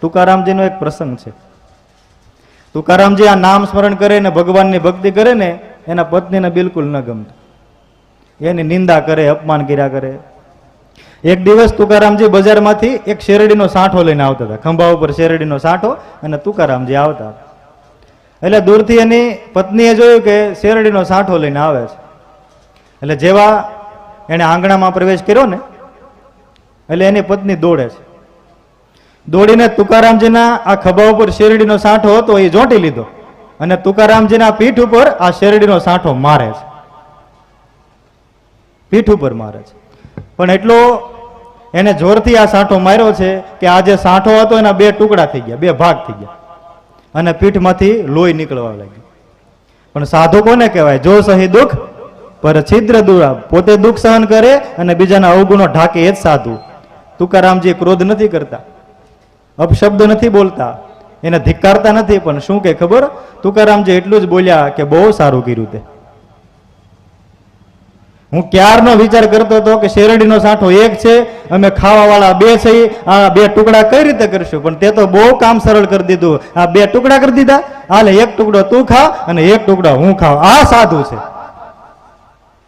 તુકારામજીનો એક પ્રસંગ છે. તુકારામજી આ નામ સ્મરણ કરે ને ભગવાનની ભક્તિ કરે ને એના પત્નીને બિલકુલ ન ગમતું, એની નિંદા કરે, અપમાન કર્યા કરે. એક દિવસ તુકારામજી બજારમાંથી એક શેરડીનો સાંઠો લઈને આવતા હતા, ખંભા ઉપર શેરડીનો સાંઠો, અને તુકારામજી આવતા હતા. એટલે દૂરથી એની પત્નીએ જોયું કે શેરડીનો સાંઠો લઈને આવે છે. એટલે જેવા એને આંગણામાં પ્રવેશ કર્યો ને એટલે એની પત્ની દોડે છે. દોડીને તુકારામજીના આ ખભા ઉપર શેરડીનો સાંઠો હતો એ ચોંટી લીધો અને તુકારામજીના પીઠ ઉપર આ શેરડીનો સાંઠો મારે છે, પીઠ ઉપર મારે છે. પણ એટલો એને જોરથી આ સાંઠો માર્યો છે કે આ જે સાંઠો હતો એના બે ટુકડા થઈ ગયા, બે ભાગ થઈ ગયા અને પીઠમાંથી લોહી નીકળવા લાગ્યું. પણ સાધુ કોને કહેવાય? જો સહી દુઃખ પર છિદ્ર દુરા, પોતે દુઃખ સહન કરે અને બીજાના અવગુણો ઢાકે એ જ સાધુ. તુકારામજી ક્રોધ નથી કરતા, અપશબ્દ નથી બોલતા, એને ધિક્કારતા નથી, પણ શું કે ખબર? તુકારામજી એટલું જ બોલ્યા કે બહુ સારું કર્યું તે. હું ક્યારનો વિચાર કરતો હતો કે શેરડીનો સાંઠો એક છે, અમે ખાવા વાળા બે છે, આ બે ટુકડા કઈ રીતે કરશું? પણ તે તો બહુ કામ સરળ કરી દીધું. આ બે ટુકડા કરી દીધા, હાલે એક ટુકડો તું ખા અને એક ટુકડો હું ખાવ. આ સાધુ છે.